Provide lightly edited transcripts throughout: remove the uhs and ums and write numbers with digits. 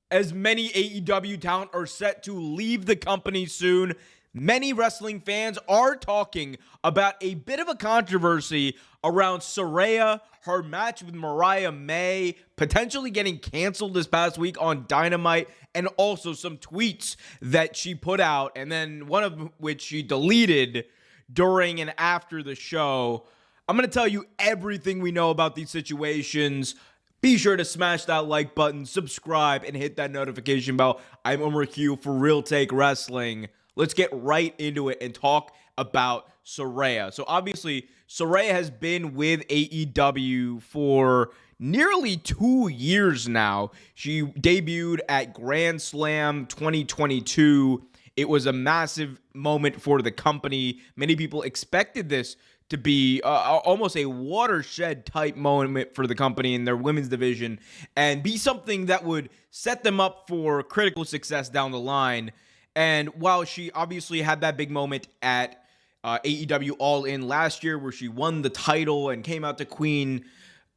as many AEW talent are set to leave the company soon. Many wrestling fans are talking about a bit of a controversy around Saraya, her match with Mariah May, potentially getting canceled this past week on Dynamite, and also some tweets that she put out, and then one of which she deleted during and after the show. I'm going to tell you everything we know about these situations. Be sure to smash that like button, subscribe, and hit that notification bell. I'm Omer Q for Real Take Wrestling. Let's get right into it and talk about Saraya. So obviously, Saraya has been with AEW for nearly 2 years now. She debuted at Grand Slam 2022. It was a massive moment for the company. Many people expected this to be almost a watershed type moment for the company in their women's division and be something that would set them up for critical success down the line. And while she obviously had that big moment at AEW All In last year where she won the title and came out to Queen,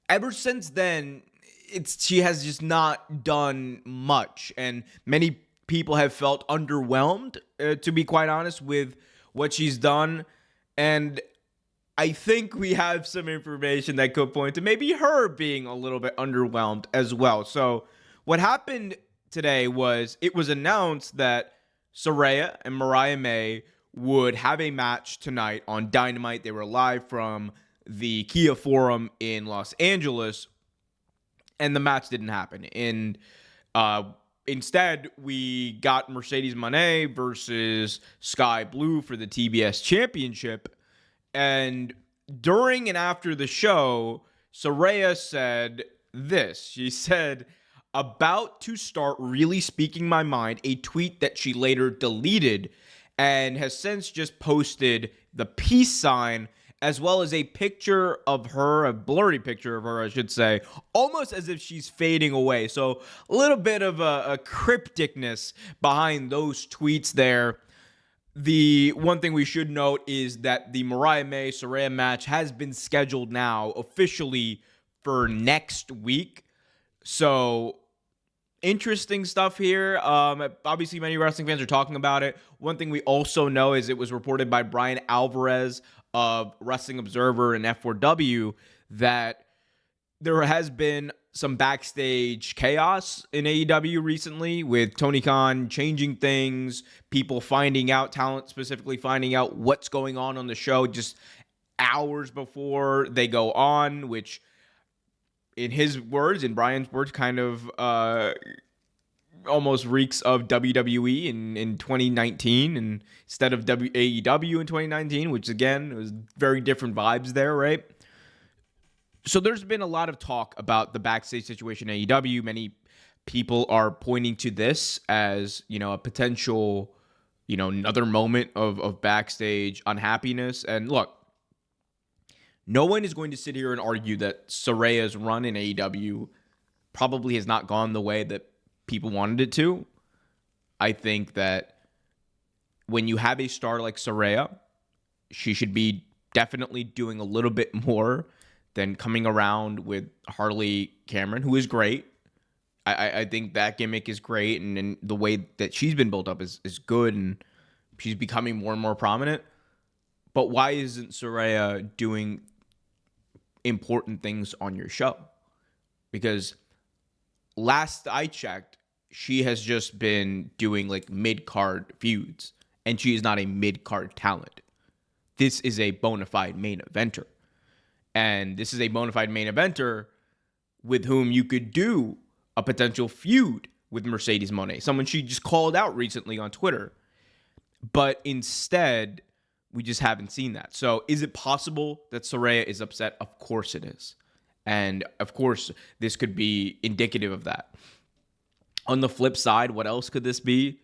ever since then, she has just not done much. And many people have felt underwhelmed, to be quite honest, with what she's done. And I think we have some information that could point to maybe her being a little bit underwhelmed as well. So what happened today was it was announced that Saraya and Mariah May would have a match tonight on Dynamite. They were live from the Kia Forum in Los Angeles, and the match didn't happen. And instead, we got Mercedes Moné versus Sky Blue for the TBS Championship. And during and after the show, Saraya said this. She said, "About to start really speaking my mind," a tweet that she later deleted, and has since just posted the peace sign as well as a picture of her, a blurry picture of her, I should say, almost as if she's fading away. So a little bit of a crypticness behind those tweets there. The one thing we should note is that the Mariah May Saraya match has been scheduled now officially for next week. So interesting stuff here. Obviously, many wrestling fans are talking about it. One thing we also know is it was reported by Brian Alvarez of Wrestling Observer and F4W that there has been some backstage chaos in AEW recently with Tony Khan changing things, people finding out, talent specifically finding out what's going on the show just hours before they go on, which in his words, in Brian's words, kind of almost reeks of WWE in 2019 and instead of AEW in 2019, which again, it was very different vibes there, right? So there's been a lot of talk about the backstage situation at AEW. Many people are pointing to this as, a potential, another moment of backstage unhappiness. And look, no one is going to sit here and argue that Saraya's run in AEW probably has not gone the way that people wanted it to. I think that when you have a star like Saraya, she should be definitely doing a little bit more than coming around with Harley Cameron, who is great. I think that gimmick is great, and the way that she's been built up is good, and she's becoming more and more prominent. But why isn't Saraya doing important things on your show? Because last I checked, she has just been doing like mid-card feuds, and she is not a mid-card talent. This is a bona fide main eventer. And this is a bona fide main eventer with whom you could do a potential feud with Mercedes Moné, someone she just called out recently on Twitter. But instead, we just haven't seen that. So is it possible that Saraya is upset? Of course it is. And of course, this could be indicative of that. On the flip side, what else could this be?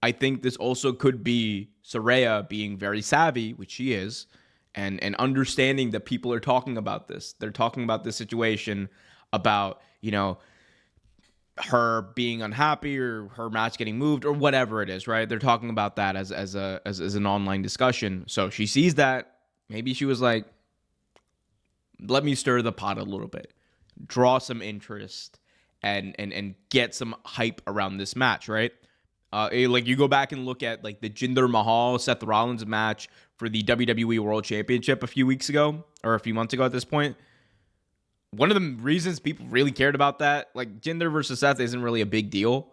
I think this also could be Saraya being very savvy, which she is, and understanding that people are talking about this. They're talking about this situation, about, her being unhappy or her match getting moved or whatever it is, right? They're talking about that as an online discussion. So she sees that. Maybe she was like, let me stir the pot a little bit, draw some interest, and get some hype around this match, right? Like you go back and look at like the Jinder Mahal Seth Rollins match for the WWE World Championship a few weeks ago, or a few months ago at this point. One of the reasons people really cared about that, like Jinder versus Seth isn't really a big deal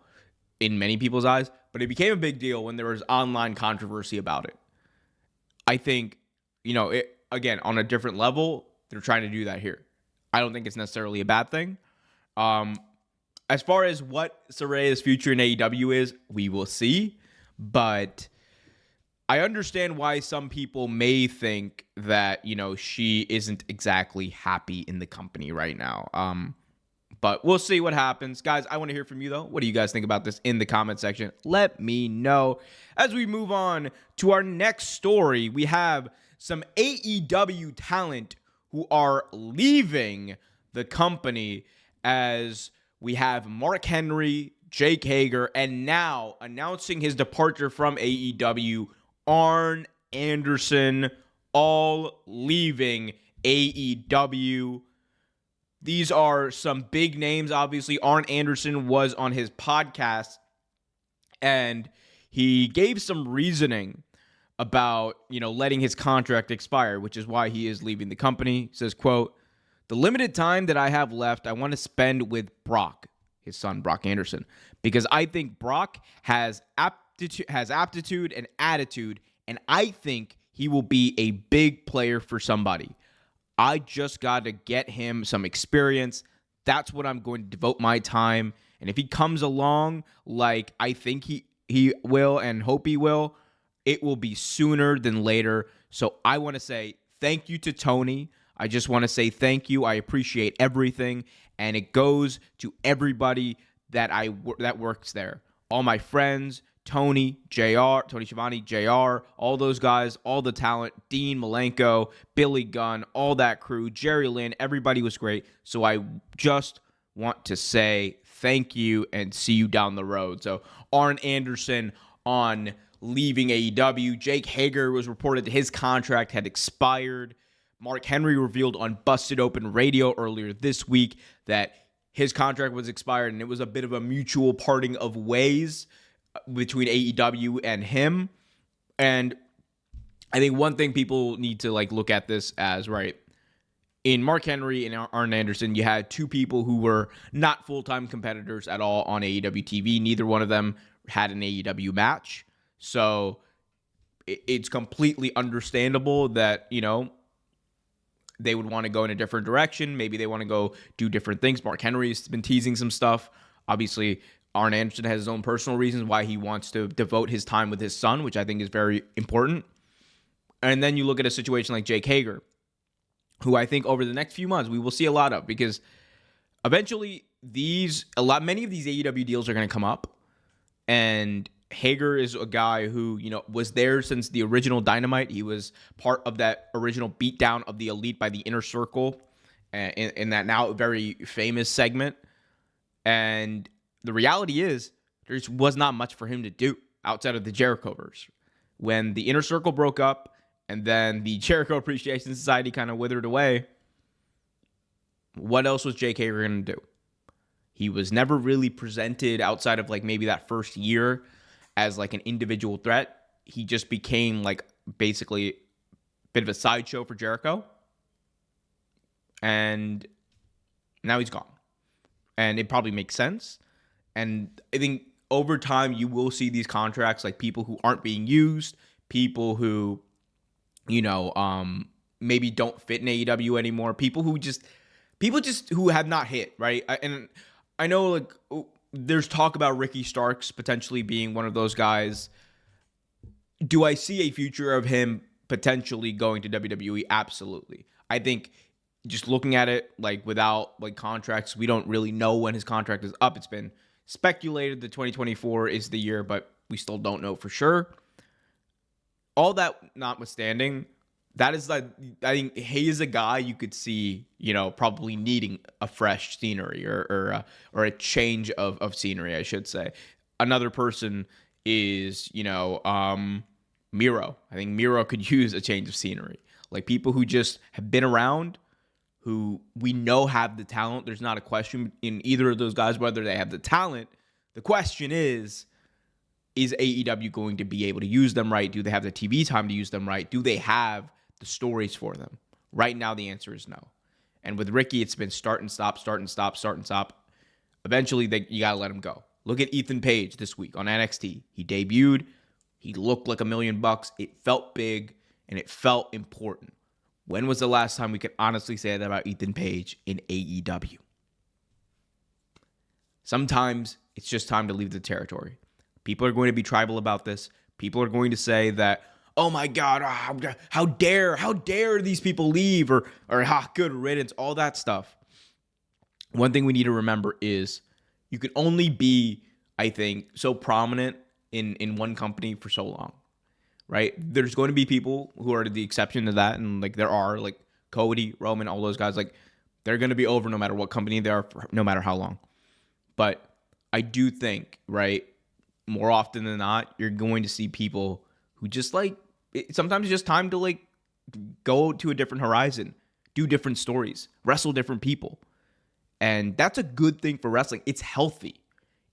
in many people's eyes, but it became a big deal when there was online controversy about it. I think, again, on a different level, they're trying to do that here. I don't think it's necessarily a bad thing. As far as what Saraya's future in AEW is, we will see. But I understand why some people may think that, she isn't exactly happy in the company right now. But we'll see what happens. Guys, I want to hear from you, though. What do you guys think about this in the comment section? Let me know. As we move on to our next story, we have some AEW talent who are leaving the company, as we have Mark Henry, Jake Hager, and now announcing his departure from AEW, Arn Anderson, all leaving AEW. These are some big names. Obviously, Arn Anderson was on his podcast, and he gave some reasoning about, letting his contract expire, which is why he is leaving the company. He says, quote, "The limited time that I have left, I want to spend with Brock," his son, Brock Anderson, "because I think Brock has aptitude and attitude, and I think he will be a big player for somebody. I just got to get him some experience. That's what I'm going to devote my time. And if he comes along like I think he will and hope he will, it will be sooner than later. So I want to say thank you to Tony. I just want to say thank you. I appreciate everything. And it goes to everybody that works there. All my friends, Tony, JR, Tony Schiavone, JR, all those guys, all the talent, Dean Malenko, Billy Gunn, all that crew, Jerry Lynn, everybody was great. So I just want to say thank you and see you down the road." So Arn Anderson on leaving AEW. Jake Hager was reported that his contract had expired. Mark Henry revealed on Busted Open Radio earlier this week that his contract was expired, and it was a bit of a mutual parting of ways between AEW and him. And I think one thing people need to look at this as, right, in Mark Henry and Arn Anderson, you had two people who were not full-time competitors at all on AEW TV. Neither one of them had an AEW match. So it's completely understandable that, they would want to go in a different direction. Maybe they want to go do different things. Mark Henry's been teasing some stuff. Obviously, Arn Anderson has his own personal reasons why he wants to devote his time with his son, which I think is very important. And then you look at a situation like Jake Hager, who I think over the next few months we will see a lot of, because eventually many of these AEW deals are going to come up. And Hager is a guy who, was there since the original Dynamite. He was part of that original beatdown of the Elite by the Inner Circle in that now very famous segment. And the reality is, there just was not much for him to do outside of the Jerichoverse. When the Inner Circle broke up and then the Jericho Appreciation Society kind of withered away, what else was Jake Hager going to do? He was never really presented outside of maybe that first year as an individual threat. He just became basically a bit of a sideshow for Jericho. And now he's gone. And it probably makes sense. And I think over time, you will see these contracts, people who aren't being used, people who, maybe don't fit in AEW anymore, people who have not hit, right? And I know, there's talk about Ricky Starks potentially being one of those guys. Do I see a future of him potentially going to WWE? Absolutely. I think just looking at it, without contracts, we don't really know when his contract is up. It's been speculated that 2024 is the year, but we still don't know for sure. All that notwithstanding, that is I think he is a guy you could see, probably needing a fresh scenery or a change of scenery, I should say. Another person is, Miro. I think Miro could use a change of scenery. People who just have been around, who we know have the talent. There's not a question in either of those guys whether they have the talent. The question is AEW going to be able to use them right? Do they have the TV time to use them right? Do they have the stories for them? Right now, the answer is no. And with Ricky, it's been start and stop, start and stop, start and stop. Eventually, you got to let him go. Look at Ethan Page this week on NXT. He debuted. He looked like $1 million. It felt big, and it felt important. When was the last time we could honestly say that about Ethan Page in AEW? Sometimes it's just time to leave the territory. People are going to be tribal about this. People are going to say that, oh my God, how dare these people leave, or good riddance, all that stuff. One thing we need to remember is you can only be, I think, so prominent in one company for so long, right? There's going to be people who are the exception to that, and like there are, like Cody, Roman, all those guys, like they're going to be over no matter what company they are, for no matter how long. But I do think, right, more often than not, you're going to see people who just sometimes it's just time to like go to a different horizon, do different stories, wrestle different people. And that's a good thing for wrestling. It's healthy.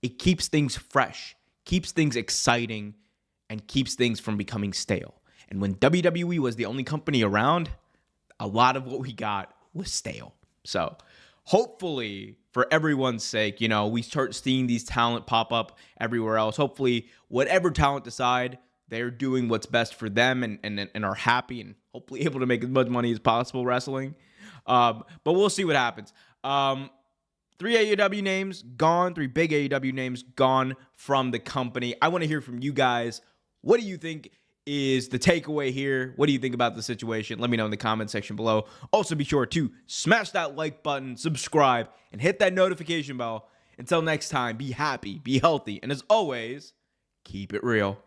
It keeps things fresh, keeps things exciting, and keeps things from becoming stale. And when WWE was the only company around, a lot of what we got was stale. So hopefully, for everyone's sake, we start seeing these talent pop up everywhere else. Hopefully, whatever talent decide, they're doing what's best for them and are happy and hopefully able to make as much money as possible wrestling. But we'll see what happens. 3 AEW names gone, 3 big AEW names gone from the company. I want to hear from you guys. What do you think is the takeaway here? What do you think about the situation? Let me know in the comment section below. Also, be sure to smash that like button, subscribe, and hit that notification bell. Until next time, be happy, be healthy, and as always, keep it real.